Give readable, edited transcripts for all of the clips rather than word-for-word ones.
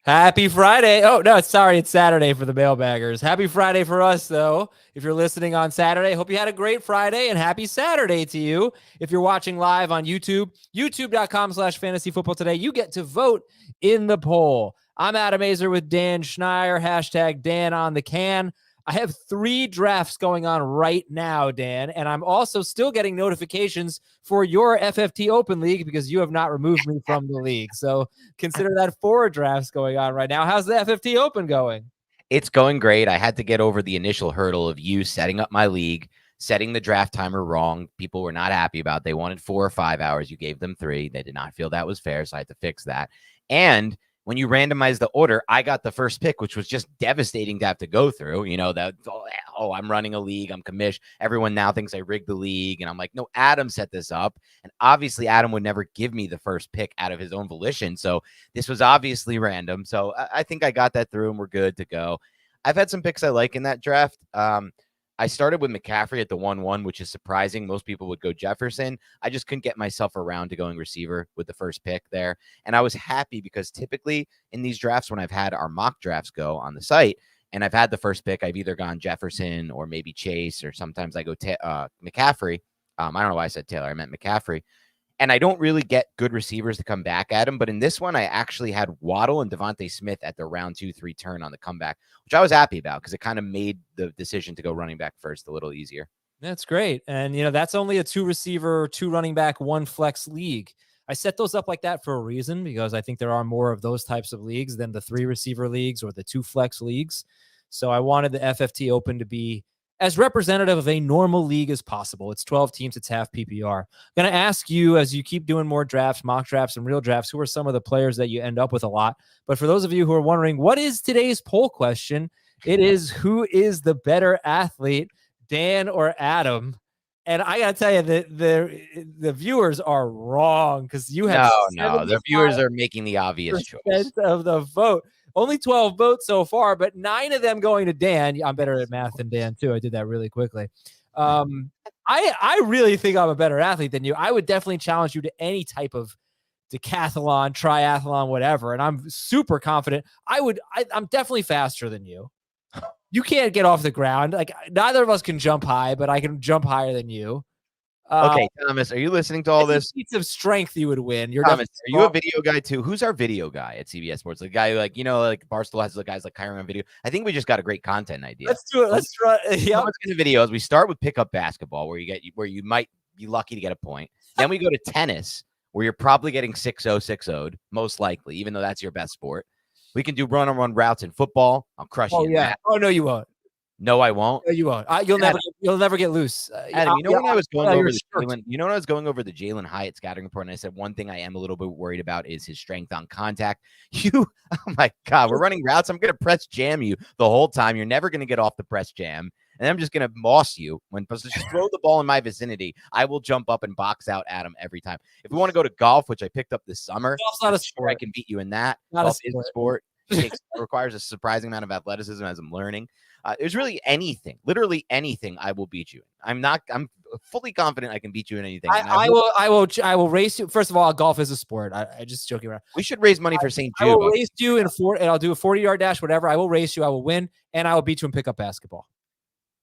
Happy Friday. Oh, no, sorry. It's Saturday for the mailbaggers. Happy Friday for us, though. If you're listening on Saturday, hope you had a great Friday and happy Saturday to you. If you're watching live on YouTube, youtube.com/fantasyfootball today, you get to vote in the poll. I'm Adam Azer with Dan Schneier, hashtag Dan on the can. I have 3 drafts going on right now, Dan, and I'm also still getting notifications for your FFT Open League because you have not removed me from the league. So consider that 4 drafts going on right now. How's the FFT Open going? It's going great. I had to get over the initial hurdle of you setting up my league, setting the draft timer wrong. People were not happy about it. They wanted 4 or 5 hours. You gave them 3. They did not feel that was fair, so I had to fix that. And when you randomize the order, I got the first pick, which was just devastating to have to go through. You know, that, I'm running a league. I'm commish. Everyone now thinks I rigged the league. And I'm like, no, Adam set this up. And obviously, Adam would never give me the first pick out of his own volition. So this was obviously random. So I think I got that through and we're good to go. I've had some picks I like in that draft. I started with McCaffrey at the 1-1, which is surprising. Most people would go Jefferson. I just couldn't get myself around to going receiver with the first pick there. And I was happy because typically in these drafts, when I've had our mock drafts go on the site and I've had the first pick, I've either gone Jefferson or maybe Chase, or sometimes I go McCaffrey. I don't know why I said Taylor. I meant McCaffrey. And I don't really get good receivers to come back at him. But in this one, I actually had Waddle and Devontae Smith at the round 2-3 turn on the comeback, which I was happy about because it kind of made the decision to go running back first a little easier. That's great. And, that's only a 2 receiver, 2 running back, 1 flex league. I set those up like that for a reason because I think there are more of those types of leagues than the 3 receiver leagues or the 2 flex leagues. So I wanted the FFT Open to be as representative of a normal league as possible. It's 12 teams. It's half PPR. I'm going to ask you, as you keep doing more drafts, mock drafts, and real drafts, who are some of the players that you end up with a lot? But for those of you who are wondering, what is today's poll question? It is, who is the better athlete, Dan or Adam? And I got to tell you that the viewers are wrong because you have no. The viewers are making the obvious choice of the vote. Only 12 votes so far, but 9 of them going to Dan. I'm better at math than Dan, too. I did that really quickly. I really think I'm a better athlete than you. I would definitely challenge you to any type of decathlon, triathlon, whatever. And I'm super confident. I'm definitely faster than you. You can't get off the ground. Like, neither of us can jump high, but I can jump higher than you. Okay, Thomas, are you listening to all this? Feats of strength you would win. Thomas, are you a video guy too? Who's our video guy at CBS Sports? The guy who, like Barstool has the guys like hiring on video. I think we just got a great content idea. Let's do it. Let's try. Yeah. Let's get the videos. We start with pickup basketball, where you might be lucky to get a point. Then we go to tennis, where you're probably getting 6-0, 6-0'd, most likely, even though that's your best sport. We can do run-on-run routes in football. I'll crush you. Yeah. That. Oh no, you won't. No, I won't. No, you won't. You'll never get loose. Adam, when I was going over the Jalen Hyatt scouting report, and I said one thing I am a little bit worried about is his strength on contact. Oh my God, we're running routes. I'm going to press jam you the whole time. You're never going to get off the press jam. And I'm just going to moss you. Just throw the ball in my vicinity, I will jump up and box out Adam every time. If we want to go to golf, which I picked up this summer, golf's not a sport. I can beat you in that. Golf is a sport. It requires a surprising amount of athleticism as I'm learning. There's really literally anything I will beat you in. I'm fully confident I can beat you in anything. I will race you. First of all, golf is a sport. I just joking around. We should raise money for St. Jude. I will race you and I'll do a 40-yard dash, whatever. I will race you. I will win, and I will beat you in pickup basketball.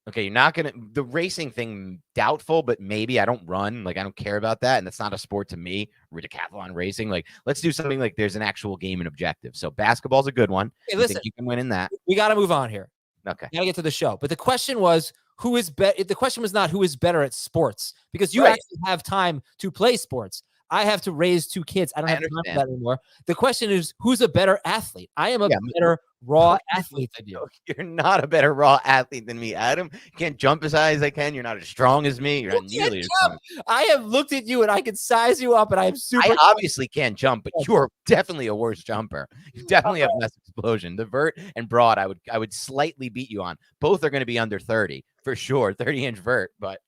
Okay, you're not gonna the racing thing, doubtful, but maybe. I don't run, I don't care about that, and that's not a sport to me. Decathlon racing, let's do something like there's an actual game and objective. So basketball's a good one. Hey, listen, I think you can win in that. We got to move on here. Okay, gotta get to the show. But the question was, who is better? The question was not who is better at sports, because you actually have time to play sports. I have to raise 2 kids. I don't have time for that anymore. The question is, who's a better athlete? I am a better raw athlete than you. You're not a better raw athlete than me, Adam. You can't jump as high as I can. You're not as strong as me. You're not nearly as strong. I have looked at you and I can size you up, and I'm super. I obviously can't jump, but you're definitely a worse jumper. You definitely have less explosion. The vert and broad, I would slightly beat you on. Both are going to be under 30 for sure. 30-inch vert, but.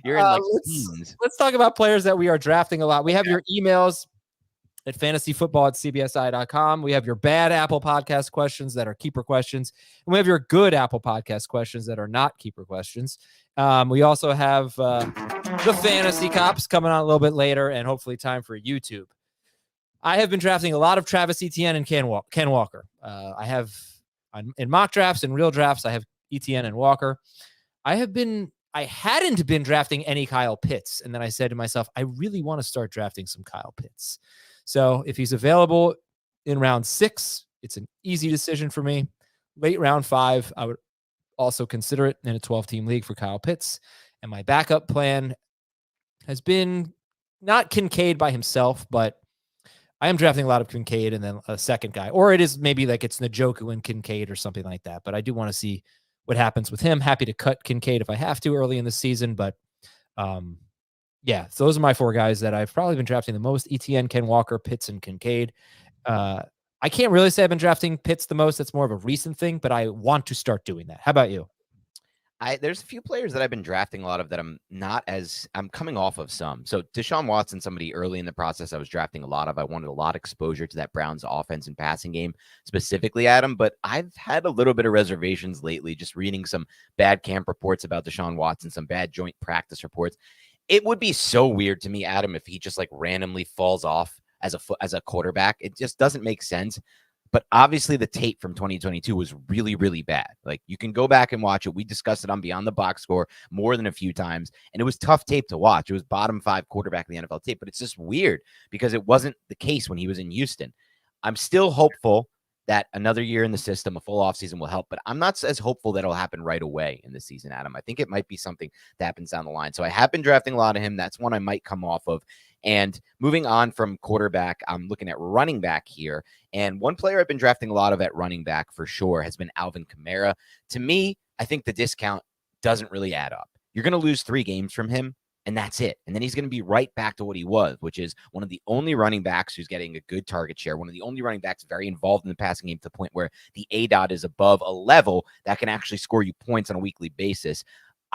You're in teens. Let's talk about players that we are drafting a lot. We have your emails at fantasyfootball@cbsi.com. We have your bad Apple Podcast questions that are keeper questions. And we have your good Apple Podcast questions that are not keeper questions. We also have the Fantasy Cops coming on a little bit later, and hopefully time for YouTube. I have been drafting a lot of Travis Etienne and Ken Walker. In mock drafts and real drafts, I have Etienne and Walker. I hadn't been drafting any Kyle Pitts. And then I said to myself, I really want to start drafting some Kyle Pitts. So if he's available in round 6, it's an easy decision for me. Late round 5, I would also consider it in a 12-team league for Kyle Pitts. And my backup plan has been not Kincaid by himself, but I am drafting a lot of Kincaid and then a second guy. Or it is maybe like it's Njoku and Kincaid or something like that. But I do want to see what happens with him. Happy to cut Kincaid if I have to early in the season. But yeah, so those are my 4 guys that I've probably been drafting the most: Etienne, Ken Walker, Pitts, and Kincaid. I can't really say I've been drafting Pitts the most. That's more of a recent thing, but I want to start doing that. How about you? There's a few players that I've been drafting a lot of that I'm coming off of some. So Deshaun Watson, somebody early in the process I was drafting a lot of. I wanted a lot of exposure to that Browns offense and passing game, specifically Adam, but I've had a little bit of reservations lately, just reading some bad camp reports about Deshaun Watson, some bad joint practice reports. It would be so weird to me, Adam, if he just like randomly falls off as a quarterback. It just doesn't make sense. But obviously the tape from 2022 was really, really bad. Like, you can go back and watch it. We discussed it on Beyond the Box Score more than a few times, and it was tough tape to watch. It was bottom 5 quarterback in the NFL tape, but it's just weird because it wasn't the case when he was in Houston. I'm still hopeful that another year in the system, a full offseason will help, but I'm not as hopeful that it'll happen right away in the season, Adam. I think it might be something that happens down the line. So I have been drafting a lot of him. That's one I might come off of. And moving on from quarterback, I'm looking at running back here. And one player I've been drafting a lot of at running back for sure has been Alvin Kamara. To me, I think the discount doesn't really add up. You're going to lose 3 games from him, and that's it. And then he's going to be right back to what he was, which is one of the only running backs who's getting a good target share, one of the only running backs very involved in the passing game to the point where the ADOT is above a level that can actually score you points on a weekly basis.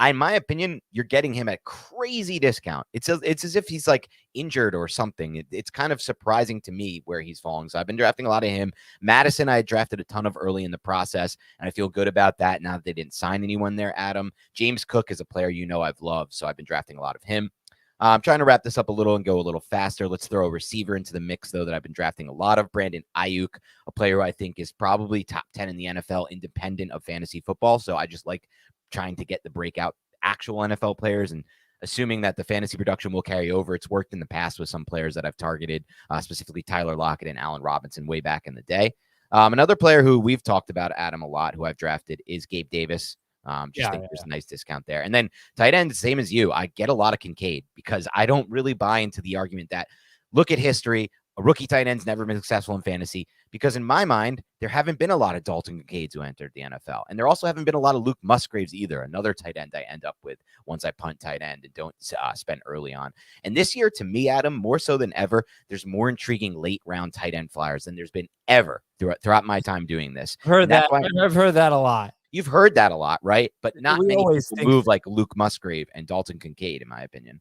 In my opinion, you're getting him at crazy discount. It's as if he's like injured or something. It's kind of surprising to me where he's falling. So I've been drafting a lot of him. Madison, I drafted a ton of early in the process, and I feel good about that now that they didn't sign anyone there, Adam. James Cook is a player I've loved, so I've been drafting a lot of him. I'm trying to wrap this up a little and go a little faster. Let's throw a receiver into the mix, though, that I've been drafting a lot of. Brandon Ayuk, a player who I think is probably top 10 in the NFL, independent of fantasy football. So I just like trying to get the breakout actual NFL players and assuming that the fantasy production will carry over. It's worked in the past with some players that I've targeted, specifically Tyler Lockett and Allen Robinson way back in the day. Another player who we've talked about, Adam, a lot, who I've drafted is Gabe Davis. Think there's a nice discount there. And then tight end, same as you. I get a lot of Kincaid because I don't really buy into the argument that, look at history, a rookie tight end's never been successful in fantasy, because in my mind, there haven't been a lot of Dalton Kincaids who entered the NFL. And there also haven't been a lot of Luke Musgraves either, another tight end I end up with once I punt tight end and don't spend early on. And this year, to me, Adam, more so than ever, there's more intriguing late round tight end flyers than there's been ever throughout my time doing this. I've heard that a lot. You've heard that a lot, right? But not we many people move like Luke Musgrave and Dalton Kincaid, in my opinion.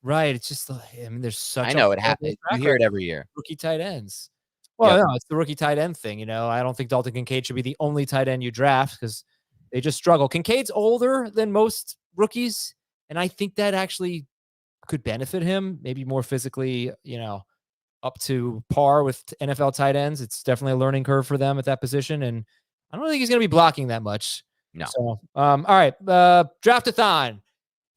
Right. It's just, there's such. I know it happens. You hear it every year. Rookie tight ends. Well, no, it's the rookie tight end thing. I don't think Dalton Kincaid should be the only tight end you draft because they just struggle. Kincaid's older than most rookies, and I think that actually could benefit him, maybe more physically, up to par with NFL tight ends. It's definitely a learning curve for them at that position, and I don't think he's going to be blocking that much. No. So, all right, Draftathon.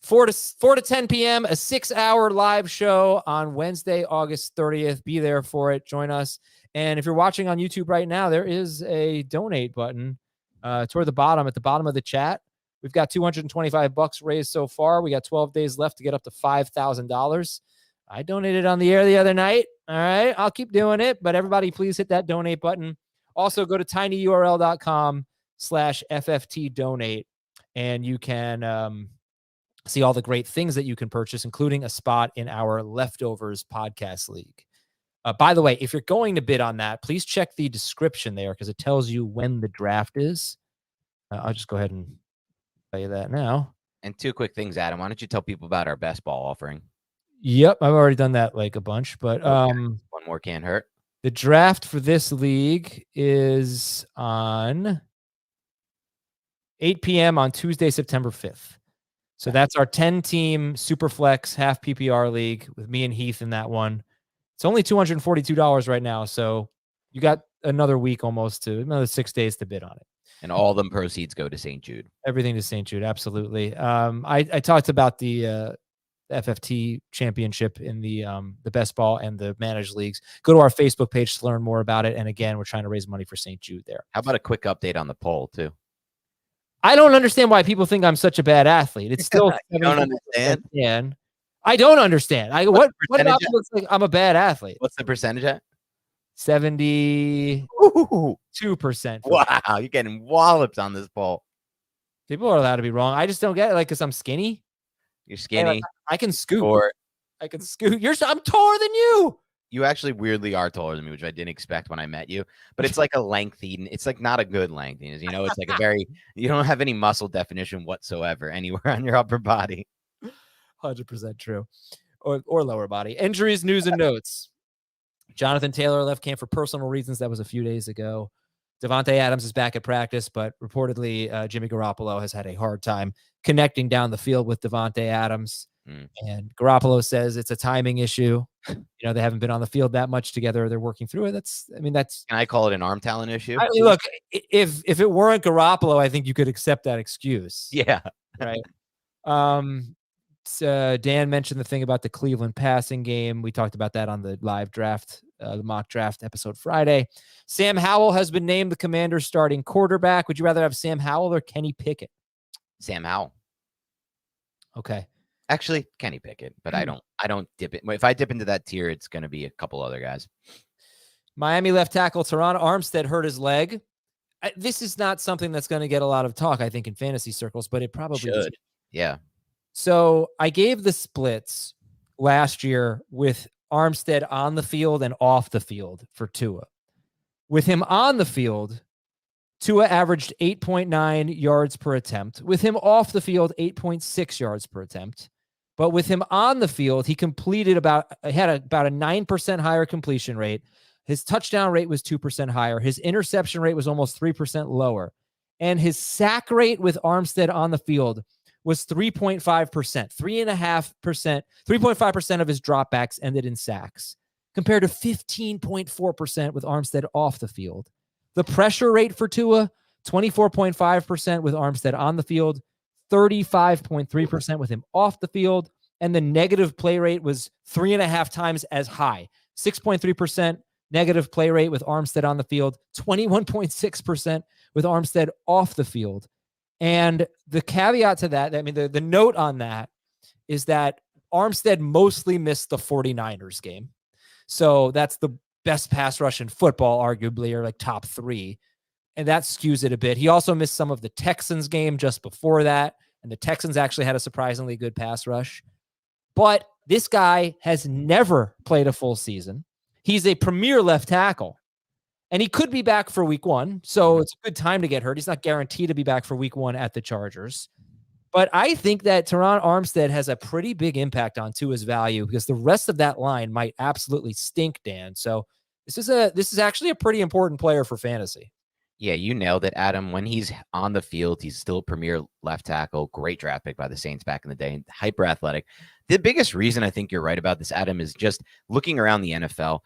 4 to 10 p.m., a 6-hour live show on Wednesday, August 30th. Be there for it. Join us. And if you're watching on YouTube right now, there is a donate button toward the bottom, at the bottom of the chat. We've got $225 raised so far. We got 12 days left to get up to $5,000. I donated on the air the other night. All right, I'll keep doing it. But everybody, please hit that donate button. Also, go to tinyurl.com/FFT donate, and you can see all the great things that you can purchase, including a spot in our Leftovers podcast league. By the way, if you're going to bid on that, please check the description there because it tells you when the draft is. I'll just go ahead and tell you that now. And 2 quick things, Adam. Why don't you tell people about our best ball offering? Yep, I've already done that like a bunch, but one more can't hurt. The draft for this league is on 8 p.m. on Tuesday, September 5th. So that's our 10-team Superflex half PPR league with me and Heath in that one. It's only $242 right now. So you got another week almost to another 6 days to bid on it. And all them proceeds go to St. Jude. Everything to St. Jude. Absolutely. I talked about the FFT championship in the best ball and the managed leagues. Go to our Facebook page to learn more about it. And again, we're trying to raise money for St. Jude there. How about a quick update on the poll too? I don't understand why people think I'm such a bad athlete. It's still You don't understand. I don't understand. What percentage about looks like I'm a bad athlete? What's the percentage at? 72%. Wow, you're getting walloped on this poll. People are allowed to be wrong. I just don't get it. Like, because I'm skinny. You're skinny. I can scoot. Or I can scoot. I'm taller than you. You actually weirdly are taller than me, which I didn't expect when I met you. But it's like a lengthy. It's like not a good lengthiness. You know, it's like a very. You don't have any muscle definition whatsoever anywhere on your upper body. 100% true. Or lower body. Injuries, news, and notes. Jonathan Taylor left camp for personal reasons. That was a few days ago. Devontae Adams is back at practice, but reportedly Jimmy Garoppolo has had a hard time connecting down the field with Devontae Adams. And Garoppolo says it's a timing issue. You know, they haven't been on the field that much together. They're working through it. That's. Can I call it an arm talent issue? Look, if it weren't Garoppolo, I think you could accept that excuse. Yeah. Right. Dan mentioned the thing about the Cleveland passing game. We talked about that on the live draft, the mock draft episode Friday. Sam Howell has been named the Commanders' starting quarterback. Would you rather have Sam Howell or Kenny Pickett? Sam Howell. Okay. Actually, Kenny Pickett, but I don't dip it. If I dip into that tier, it's going to be a couple other guys. Miami left tackle Teron Armstead hurt his leg. This is not something that's going to get a lot of talk, I think, in fantasy circles, but it probably should. Yeah. So I gave the splits last year with Armstead on the field and off the field for Tua. With him on the field, Tua averaged 8.9 yards per attempt. With him off the field, 8.6 yards per attempt. But with him on the field, he had about a 9% higher completion rate. His touchdown rate was 2% higher. His interception rate was almost 3% lower. And his sack rate with Armstead on the field was 3.5%, 3.5%, 3.5% of his dropbacks ended in sacks, compared to 15.4% with Armstead off the field. The pressure rate for Tua, 24.5% with Armstead on the field, 35.3% with him off the field, and the negative play rate was 3.5 times as high, 6.3% negative play rate with Armstead on the field, 21.6% with Armstead off the field. And the caveat to that, I mean, the note on that is that Armstead mostly missed the 49ers game. So that's the best pass rush in football, arguably, or like top 3. And that skews it a bit. He also missed some of the Texans game just before that. And the Texans actually had a surprisingly good pass rush. But this guy has never played a full season. He's a premier left tackle. And he could be back for week 1. So it's a good time to get hurt. He's not guaranteed to be back for week 1 at the Chargers. But I think that Teron Armstead has a pretty big impact on Tua's value because the rest of that line might absolutely stink, Dan. So this is actually a pretty important player for fantasy. Yeah, you nailed it, Adam. When he's on the field, he's still premier left tackle. Great draft pick by the Saints back in the day. Hyper athletic. The biggest reason I think you're right about this, Adam, is just looking around the NFL.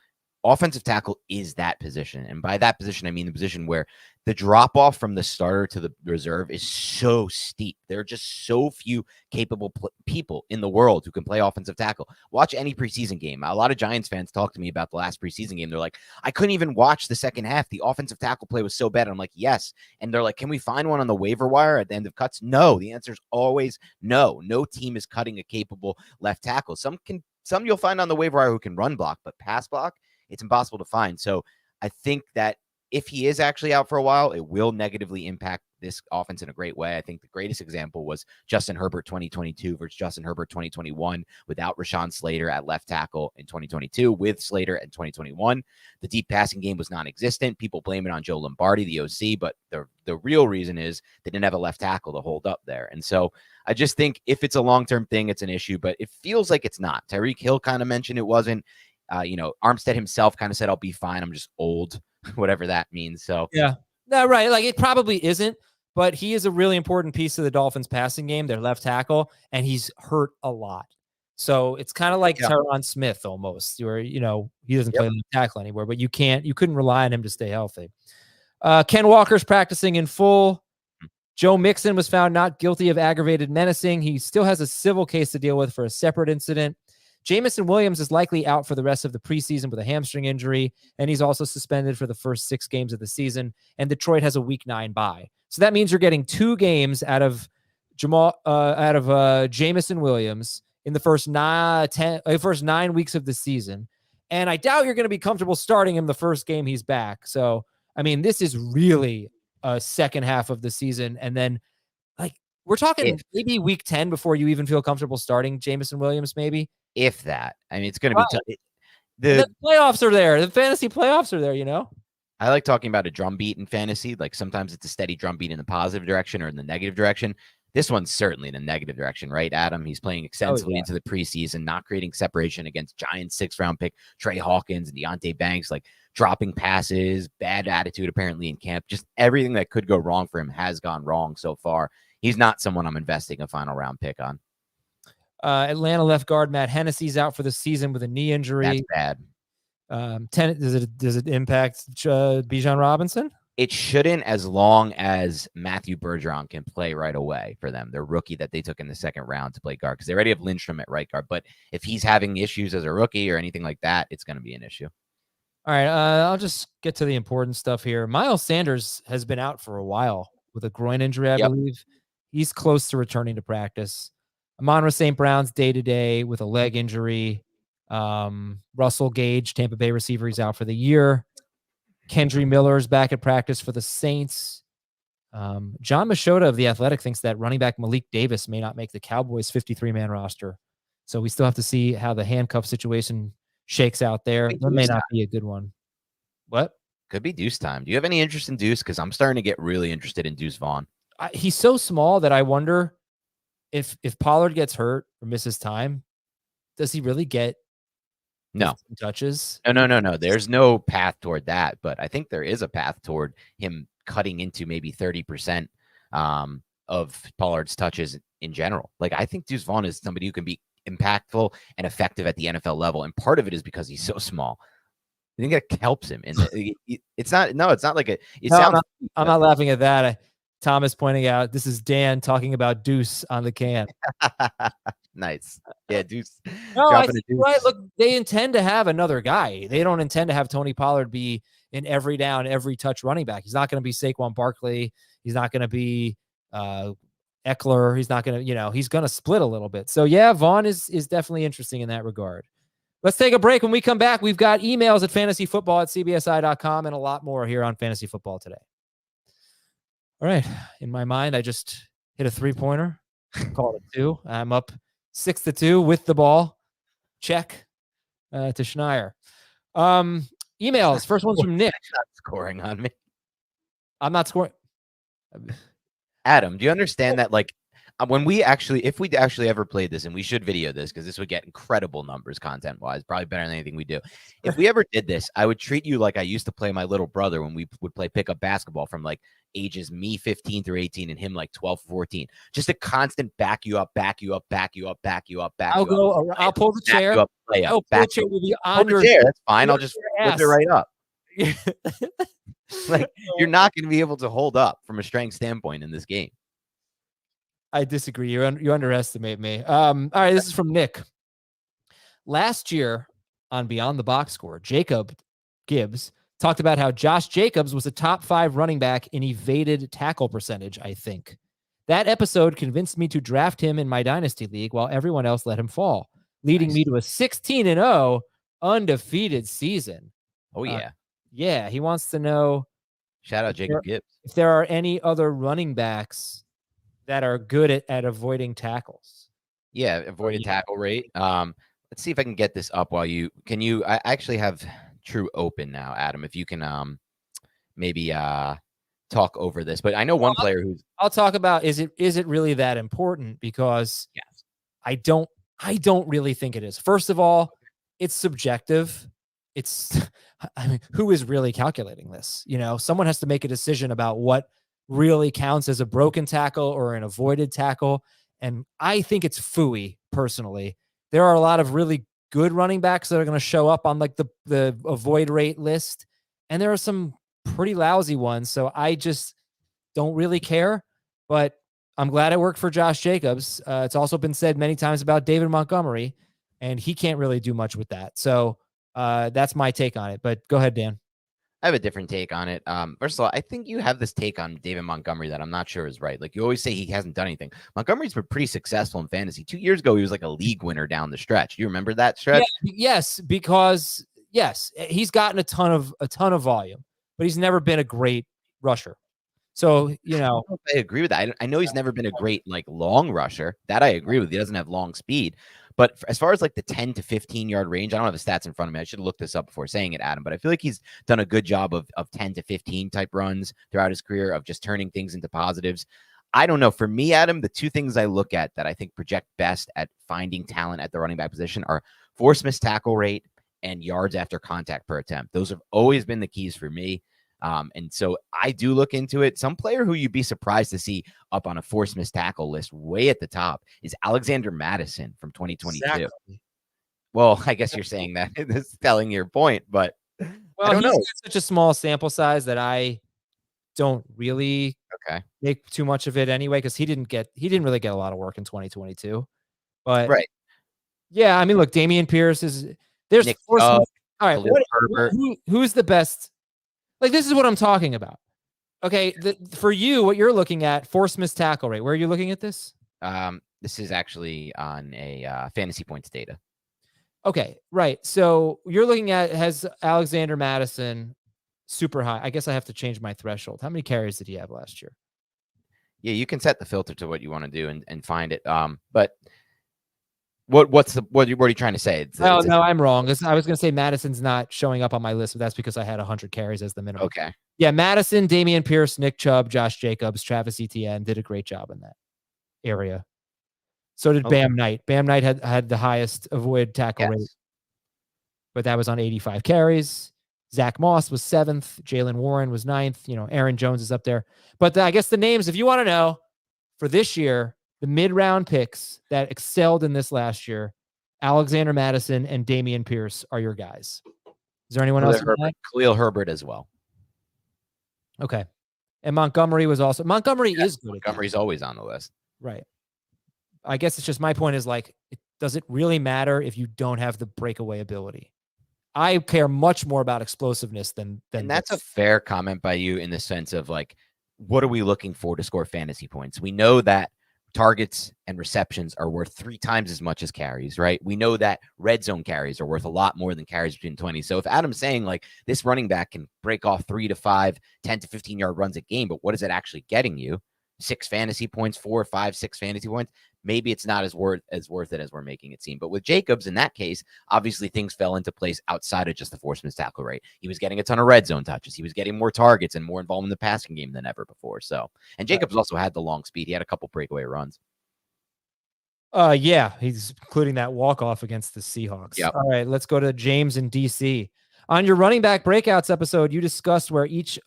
Offensive tackle is that position. And by that position, I mean the position where the drop off from the starter to the reserve is so steep. There are just so few capable people in the world who can play offensive tackle. Watch any preseason game. A lot of Giants fans talk to me about the last preseason game. They're like, I couldn't even watch the second half. The offensive tackle play was so bad. I'm like, yes. And they're like, can we find one on the waiver wire at the end of cuts? No. The answer is always no. No team is cutting a capable left tackle. Some you'll find on the waiver wire who can run block, but pass block, it's impossible to find. So I think that if he is actually out for a while, it will negatively impact this offense in a great way. I think the greatest example was Justin Herbert 2022 versus Justin Herbert 2021 without Rashawn Slater at left tackle in 2022, with Slater in 2021. The deep passing game was non-existent. People blame it on Joe Lombardi, the OC, but the real reason is they didn't have a left tackle to hold up there. And so I just think if it's a long-term thing, it's an issue, but it feels like it's not. Tyreek Hill kind of mentioned it wasn't. Armstead himself kind of said, I'll be fine. I'm just old, whatever that means. So, yeah, no, right. Like it probably isn't, but he is a really important piece of the Dolphins passing game, their left tackle, and he's hurt a lot. So it's kind of like Yeah. Tyron Smith almost, where, he doesn't Yep. play left tackle anymore, but you couldn't rely on him to stay healthy. Ken Walker's practicing in full. Joe Mixon was found not guilty of aggravated menacing. He still has a civil case to deal with for a separate incident. Jamison Williams is likely out for the rest of the preseason with a hamstring injury, and he's also suspended for the first 6 games of the season. And Detroit has a Week 9 bye, so that means you're getting 2 games out of Jamison Williams in the first 9 weeks of the season. And I doubt you're going to be comfortable starting him the first game he's back. So, I mean, this is really a second half of the season, and then we're talking maybe Week 10 before you even feel comfortable starting Jamison Williams, maybe. If that. I mean, it's going to be tough. The playoffs are there. The fantasy playoffs are there, I like talking about a drum beat in fantasy. Like sometimes it's a steady drum beat in the positive direction or in the negative direction. This one's certainly in the negative direction, right, Adam? He's playing extensively into the preseason, not creating separation against Giants 6th-round pick Trey Hawkins and Deonte Banks, like dropping passes, bad attitude apparently in camp. Just everything that could go wrong for him has gone wrong so far. He's not someone I'm investing a final round pick on. Atlanta left guard Matt Hennessy's out for the season with a knee injury. That's bad. Does it impact Bijan Robinson? It shouldn't, as long as Matthew Bergeron can play right away for them. Their rookie that they took in the 2nd round to play guard, because they already have Lindstrom at right guard. But if he's having issues as a rookie or anything like that, it's going to be an issue. All right, I'll just get to the important stuff here. Miles Sanders has been out for a while with a groin injury, I believe. He's close to returning to practice. Amon-Ra St. Brown's day-to-day with a leg injury. Russell Gage, Tampa Bay receiver, he's out for the year. Kendry Miller's back at practice for the Saints. John Machota of The Athletic thinks that running back Malik Davis may not make the Cowboys 53-man roster. So we still have to see how the handcuff situation shakes out there. That may not be a good one. What? Could be Deuce time. Do you have any interest in Deuce? Because I'm starting to get really interested in Deuce Vaughn. He's so small that I wonder if Pollard gets hurt or misses time, does he really get touches? No. There's no path toward that, but I think there is a path toward him cutting into maybe 30% of Pollard's touches in general. Like, I think Deuce Vaughn is somebody who can be impactful and effective at the NFL level, and part of it is because he's so small. I think that helps him. And it's not like a. I'm not laughing at that. Thomas pointing out this is Dan talking about Deuce on the can. Nice. Yeah, Deuce. No, I think, right. Look, they intend to have another guy. They don't intend to have Tony Pollard be an every down, every touch running back. He's not going to be Saquon Barkley. He's not going to be Eckler. He's not going to, he's going to split a little bit. So yeah, Vaughn is definitely interesting in that regard. Let's take a break. When we come back, we've got emails at fantasyfootball@cbsi.com and a lot more here on Fantasy Football Today. All right. In my mind, I just hit a 3-pointer, called it 2. I'm up 6-2 with the ball. Check to Schneier. Emails. First one's from Nick. Not scoring on me. I'm not scoring. Adam, do you understand that? Like, if we actually ever played this, and we should video this because this would get incredible numbers content-wise, probably better than anything we do. If we ever did this, I would treat you like I used to play my little brother when we would play pickup basketball from like ages me 15 through 18 and him like 12 or 14. Just a constant back you up. I'll pull the chair. I'll pull the chair with you on your chair. That's fine. I'll just flip it right up. Like, you're not going to be able to hold up from a strength standpoint in this game. I disagree. You underestimate me. All right, this is from Nick. Last year on Beyond the Box Score, Jacob Gibbs talked about how Josh Jacobs was a top 5 running back in evaded tackle percentage, I think. That episode convinced me to draft him in my Dynasty League while everyone else let him fall, leading me to a 16-0 undefeated season. Oh, yeah. Yeah, he wants to know. Shout out Jacob Gibbs. If there are any other running backs that are good at avoiding tackles. Yeah, avoided tackle rate. Let's see if I can get this up while I actually have True open now, Adam, if you can maybe talk over this. But I know one player who's I'll talk about is it really that important? Because yes. I don't really think it is. First of all, it's subjective. Who is really calculating this? Someone has to make a decision about what really counts as a broken tackle or an avoided tackle. And I think it's phooey, personally, there are a lot of really good running backs that are going to show up on like the avoid rate list. And there are some pretty lousy ones. So I just don't really care, but I'm glad it worked for Josh Jacobs. It's also been said many times about David Montgomery, and he can't really do much with that. So that's my take on it, but go ahead, Dan. I have a different take on it. First of all, I think you have this take on David Montgomery that I'm not sure is right. Like you always say he hasn't done anything. Montgomery's been pretty successful in fantasy. 2 years ago, he was like a league winner down the stretch. Do you remember that stretch? Yeah, yes, because he's gotten a ton of volume, but he's never been a great rusher. So, you know, I agree with that. I know he's never been a great like long rusher. That I agree with. He doesn't have long speed. But as far as like the 10 to 15 yard range, I don't have the stats in front of me. I should have looked this up before saying it, Adam. But I feel like he's done a good job of 10 to 15 type runs throughout his career of just turning things into positives. I don't know. For me, Adam, the two things I look at that I think project best at finding talent at the running back position are force missed tackle rate and yards after contact per attempt. Those have always been the keys for me. And so I do look into it. Some player who you'd be surprised to see up on a force missed tackle list way at the top is Alexander Madison from 2022. Exactly. Well, I guess you're saying that it's telling your point, but well, I don't know. Such a small sample size that I don't really make too much of it anyway, because he didn't really get a lot of work in 2022. But right. Yeah, I mean, look, Dameon Pierce there's Nick all right. Who's the best? Like, this is what I'm talking about. Okay, for you, what you're looking at, force missed tackle rate. Where are you looking at this? This is actually on a fantasy points data. Okay, right. So you're looking at, has Alexander Madison super high? I guess I have to change my threshold. How many carries did he have last year? Yeah, you can set the filter to what you want to do and find it. But what are you trying to say? No, I'm wrong. I was going to say Madison's not showing up on my list, but that's because I had 100 carries as the minimum. Okay. Yeah, Madison, Dameon Pierce, Nick Chubb, Josh Jacobs, Travis Etienne did a great job in that area. So did Bam Knight. Bam Knight had the highest avoid tackle rate, but that was on 85 carries. Zach Moss was 7th. Jalen Warren was 9th. You know, Aaron Jones is up there. But I guess the names, if you want to know, for this year, the mid-round picks that excelled in this last year, Alexander Madison and Dameon Pierce are your guys. Is there anyone else? Khalil Herbert as well. Okay. And Montgomery was also... Montgomery is good. Montgomery's always on the list. Right. I guess it's just my point is like, does it really matter if you don't have the breakaway ability? I care much more about explosiveness than and that's a fair comment by you in the sense of like, what are we looking for to score fantasy points? We know that targets and receptions are worth 3 times as much as carries, right? We know that red zone carries are worth a lot more than carries between 20. So if Adam's saying like this running back can break off 3 to 5, 10 to 15 yard runs a game, but what is it actually getting you? 6 fantasy points, 4, 5, 6 fantasy points. Maybe it's not as worth it as we're making it seem. But with Jacobs, in that case, obviously things fell into place outside of just the force missed tackle rate. He was getting a ton of red zone touches. He was getting more targets and more involved in the passing game than ever before. So, and Jacobs also had the long speed. He had a couple breakaway runs. Yeah, he's including that walk-off against the Seahawks. Yep. All right, let's go to James in DC. On your running back breakouts episode, you discussed where each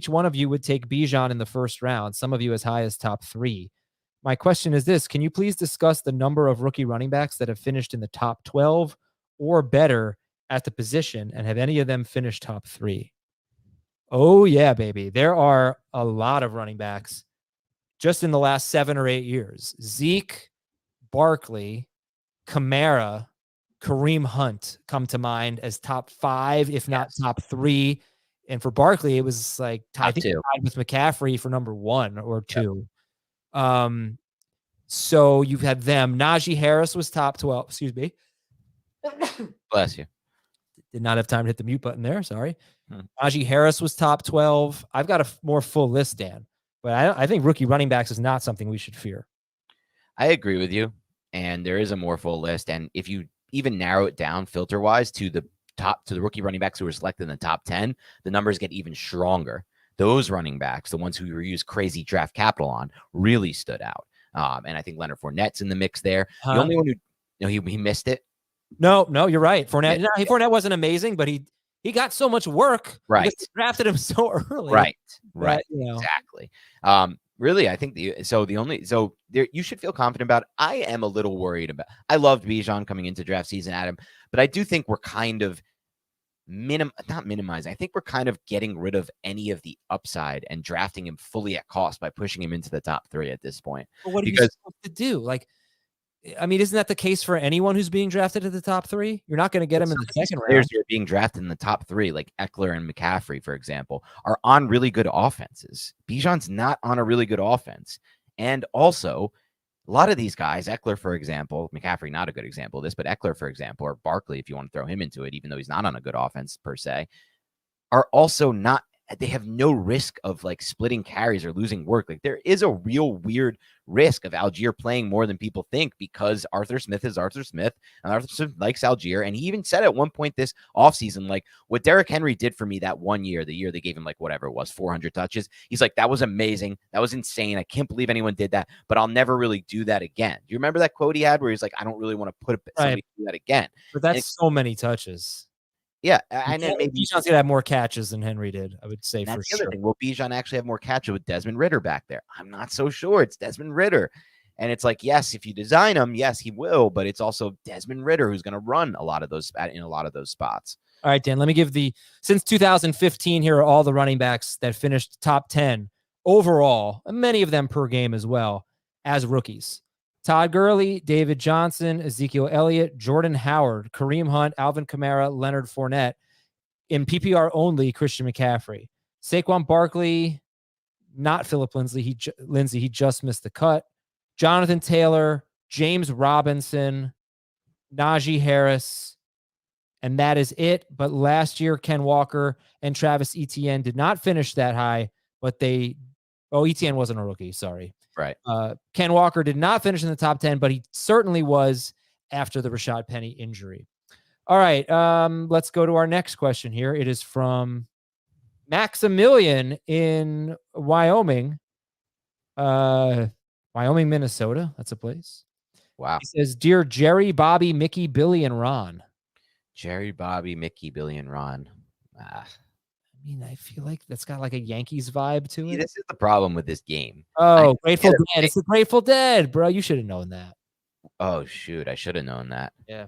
one of you would take Bijan in the first round, some of you as high as top 3. My question is this: can you please discuss the number of rookie running backs that have finished in the top 12 or better at the position, and have any of them finished top 3? Oh, yeah, baby. There are a lot of running backs just in the last 7 or 8 years. Zeke, Barkley, Kamara, Kareem Hunt come to mind as top 5, if not top 3. And for Barkley, it was like, I think tied with McCaffrey for number 1 or 2. Yep. So you've had them. Najee Harris was top 12. Excuse me. Bless you. Did not have time to hit the mute button there. Sorry. Najee Harris was top 12. I've got a more full list, Dan, but I think rookie running backs is not something we should fear. I agree with you. And there is a more full list. And if you even narrow it down filter wise to the rookie running backs who were selected in the top 10, the numbers get even stronger. Those running backs, the ones who used crazy draft capital on, really stood out. And I think Leonard Fournette's in the mix there. The only one who, he missed it. No, you're right. Fournette wasn't amazing, but he got so much work. Right. Because they drafted him so early. Right. That, Exactly. Really, I think you should feel confident about it. I am a little worried about. I loved Bijan coming into draft season, Adam, but I do think we're kind of not minimizing. I think we're kind of getting rid of any of the upside and drafting him fully at cost by pushing him into the top 3 at this point. But what are you Because supposed to do? Like, I mean, isn't that the case for anyone who's being drafted at the top 3? You're not going to get him in the second round. Players who are being drafted in the top 3, like Eckler and McCaffrey, for example, are on really good offenses. Bijan's not on a really good offense. And also, a lot of these guys, Eckler, for example, McCaffrey, not a good example of this, but Eckler, for example, or Barkley, if you want to throw him into it, even though he's not on a good offense per se, are also not, they have no risk of like splitting carries or losing work. Like there is a real weird risk of Algier playing more than people think because Arthur Smith is Arthur Smith and Arthur Smith likes Algier. And he even said at one point this offseason, like what Derrick Henry did for me that 1 year, the year they gave him like whatever it was, 400 touches. He's like, that was amazing. That was insane. I can't believe anyone did that, but I'll never really do that again. Do you remember that quote he had where he's like, I don't really want to put somebody do that again. But that's so many touches. Yeah, and then maybe Bijan's gonna have more catches than Henry did. I would say for sure. Will Bijan actually have more catches with Desmond Ridder back there? I'm not so sure. It's Desmond Ridder, and it's like, yes, if you design him, yes, he will. But it's also Desmond Ridder who's going to run a lot of those in a lot of those spots. All right, Dan. Let me give since 2015. Here are all the running backs that finished top 10 overall, and many of them per game as well as rookies. Todd Gurley, David Johnson, Ezekiel Elliott, Jordan Howard, Kareem Hunt, Alvin Kamara, Leonard Fournette. In PPR only, Christian McCaffrey. Saquon Barkley, not Philip Lindsay. He just missed the cut. Jonathan Taylor, James Robinson, Najee Harris, and that is it. But last year, Ken Walker and Travis Etienne did not finish that high, but Etienne wasn't a rookie, sorry. Right. Ken Walker did not finish in the top 10, but he certainly was after the Rashad Penny injury. All right, let's go to our next question here. It is from Maximilian in Wyoming. Wyoming, Minnesota. That's a place. Wow. He says, Dear Jerry, Bobby, Mickey, Billy, and Ron. Jerry, Bobby, Mickey, Billy, and Ron. I mean, I feel like that's got like a Yankees vibe to it. This is the problem with this game. Oh, Grateful Dead. It's the Grateful Dead, bro. You should have known that. Oh, shoot. I should have known that. Yeah.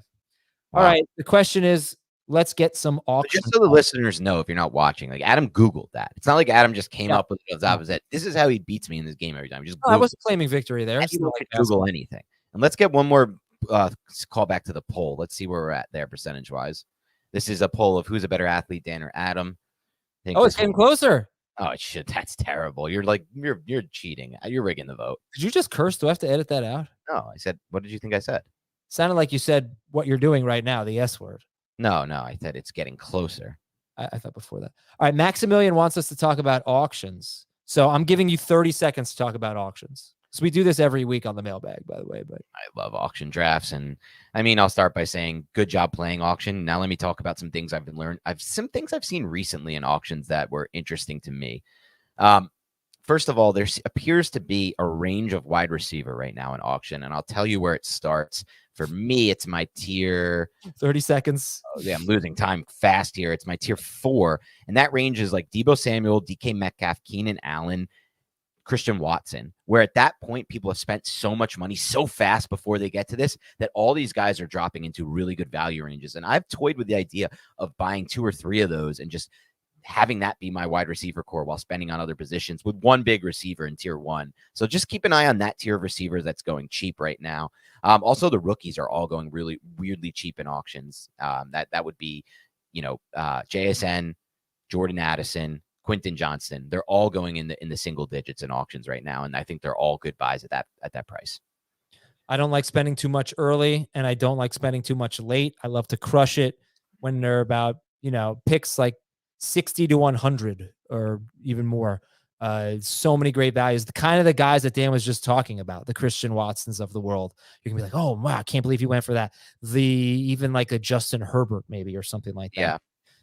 Wow. All right. The question is, let's get some auction. Just so the listeners know, if you're not watching, like Adam Googled that. It's not like Adam just came up with it. This is how he beats me in this game every time. I wasn't claiming victory there. You don't Google anything. And let's get one more call back to the poll. Let's see where we're at there percentage-wise. This is a poll of who's a better athlete, Dan or Adam. It's getting closer. Oh, it should. That's terrible. You're cheating. You're rigging the vote. Did you just curse? Do I have to edit that out? No, I said, what did you think I said? Sounded like you said what you're doing right now, the S word. No, I said it's getting closer. I thought before that. All right, Maximilian wants us to talk about auctions. So I'm giving you 30 seconds to talk about auctions. So we do this every week on the mailbag, by the way. But I love auction drafts. And I mean, I'll start by saying good job playing auction. Now let me talk about some things I've learned. Some things I've seen recently in auctions that were interesting to me. First of all, there appears to be a range of wide receiver right now in auction. And I'll tell you where it starts. For me, it's my tier 30 seconds. Oh, yeah, I'm losing time fast here. It's my tier 4. And that range is like Deebo Samuel, DK Metcalf, Keenan Allen, Christian Watson, where at that point, people have spent so much money so fast before they get to this that all these guys are dropping into really good value ranges. And I've toyed with the idea of buying 2 or 3 of those and just having that be my wide receiver core while spending on other positions with one big receiver in tier 1. So just keep an eye on that tier of receivers that's going cheap right now. Also, the rookies are all going really weirdly cheap in auctions. That would be, JSN, Jordan Addison, Quentin Johnston. They're all going in the single digits in auctions right now, and I think they're all good buys at that price. I don't like spending too much early, and I don't like spending too much late. I love to crush it when they're about picks like 60 to 100 or even more. So many great values. The guys that Dan was just talking about, the Christian Watsons of the world. You can be like, oh wow, I can't believe he went for that. Even like a Justin Herbert maybe or something like that. Yeah.